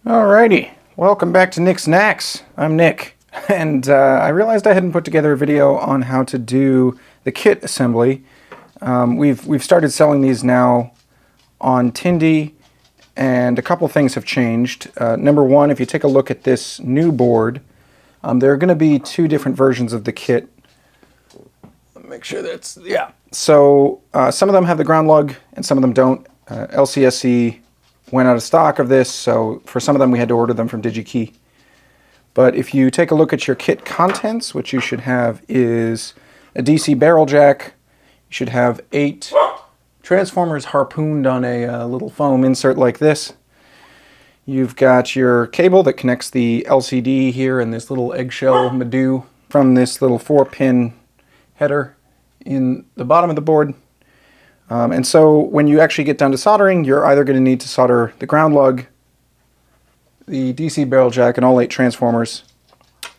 Alrighty, welcome back to Nick's Knacks. I'm Nick, and I realized I hadn't put together a video on how to do the kit assembly. We've started selling these now on Tindie, and a couple things have changed. Number one, if you take a look at this new board, there are going to be two different versions of the kit. Make sure that's, yeah. So some of them have the ground lug, and some of them don't. LCSC went out of stock of this, so for some of them we had to order them from DigiKey. But if you take a look at your kit contents, what you should have is a DC barrel jack. You should have 8 transformers harpooned on a little foam insert like this. You've got your cable that connects the LCD here and this little eggshell Madu from this little 4-pin header in the bottom of the board. And so when you actually get down to soldering, you're either going to need to solder the ground lug, the DC barrel jack, and all 8 transformers,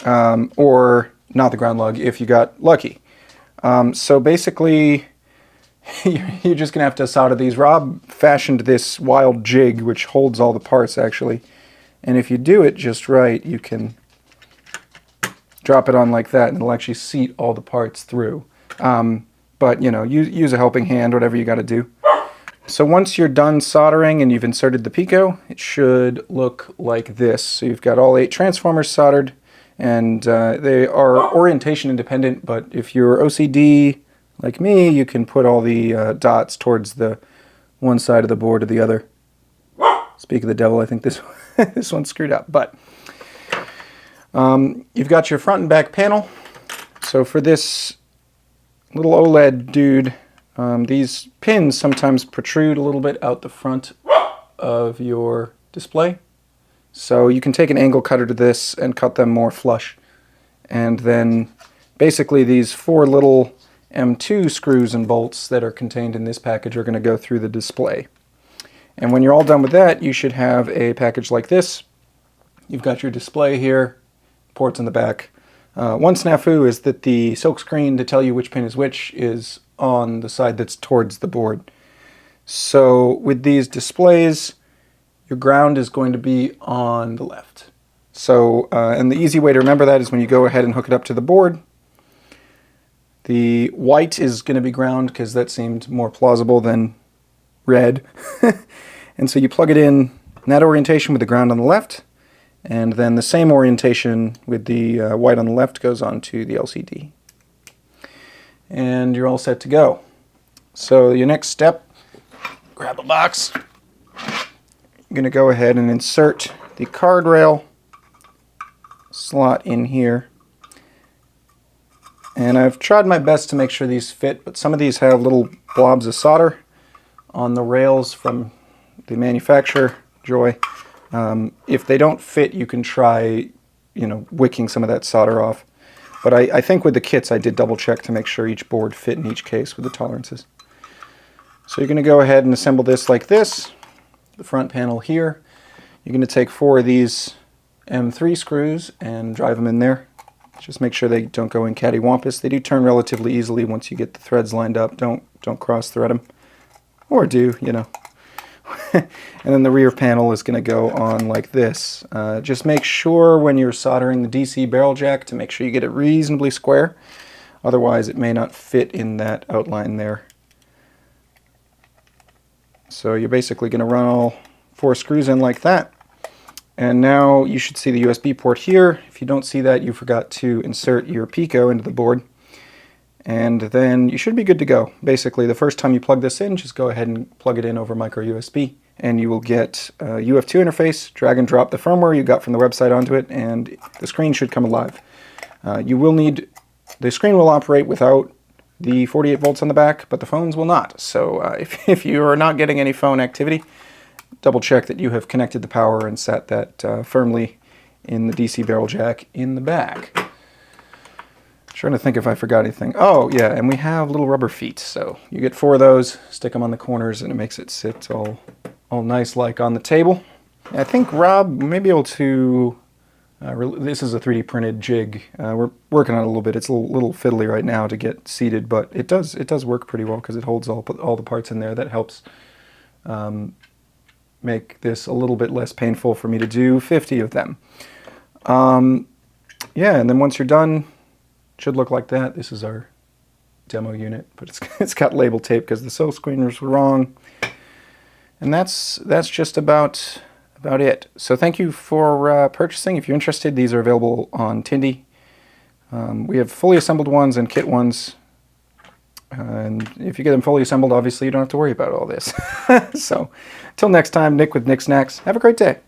or not the ground lug if you got lucky. So basically, you're just going to have to solder these. Rob fashioned this wild jig which holds all the parts actually, and if you do it just right, you can drop it on like that and it'll actually seat all the parts through. But, you know, use a helping hand, whatever you got to do. So once you're done soldering and you've inserted the Pico, it should look like this. So you've got all 8 transformers soldered, and they are orientation independent, but if you're OCD like me, you can put all the dots towards the one side of the board or the other. Speak of the devil, I think this, this one's screwed up. But you've got your front and back panel. So for this little OLED dude, these pins sometimes protrude a little bit out the front of your display. So you can take an angle cutter to this and cut them more flush. And then basically these 4 little M2 screws and bolts that are contained in this package are going to go through the display. And when you're all done with that, you should have a package like this. You've got your display here, ports in the back. One snafu is that the silk screen to tell you which pin is which is on the side that's towards the board. So with these displays, your ground is going to be on the left. So, and the easy way to remember that is when you go ahead and hook it up to the board, the white is going to be ground because that seemed more plausible than red. And so you plug it in that orientation with the ground on the left, and then the same orientation with the white on the left goes onto the LCD. And you're all set to go. So your next step, grab a box. You're going to go ahead and insert the card rail slot in here. And I've tried my best to make sure these fit, but some of these have little blobs of solder on the rails from the manufacturer, Joy. If they don't fit, you can try, you know, wicking some of that solder off. But I think with the kits, I did double check to make sure each board fit in each case with the tolerances. So you're going to go ahead and assemble this like this. The front panel here. You're going to take 4 of these M3 screws and drive them in there. Just make sure they don't go in cattywampus. They do turn relatively easily once you get the threads lined up. Don't cross thread them. Or do, you know. And then the rear panel is going to go on like this. Just make sure when you're soldering the DC barrel jack to make sure you get it reasonably square. Otherwise it may not fit in that outline there. So you're basically going to run all 4 screws in like that. And now you should see the USB port here. If you don't see that, you forgot to insert your Pico into the board. And then you should be good to go. Basically, the first time you plug this in, just go ahead and plug it in over micro USB, and you will get a UF2 interface, drag and drop the firmware you got from the website onto it, and the screen should come alive. You will need, the screen will operate without the 48 volts on the back, but the phones will not. So if you are not getting any phone activity, double check that you have connected the power and set that firmly in the DC barrel jack in the back. Trying to think if I forgot anything. Oh, yeah, and we have little rubber feet. So you get 4 of those, stick them on the corners, and it makes it sit all nice like on the table. I think Rob may be able to, this is a 3D printed jig. We're working on it a little bit. It's a little fiddly right now to get seated, but it does work pretty well because it holds all the parts in there. That helps make this a little bit less painful for me to do 50 of them. Yeah, and then once you're done, it should look like that. This is our demo unit, but it's got label tape because the silk screeners were wrong. And that's just about it. So thank you for purchasing. If you're interested, these are available on Tindie. We have fully assembled ones and kit ones. And if you get them fully assembled, obviously you don't have to worry about all this. So until next time, Nick with Nick Snacks. Have a great day.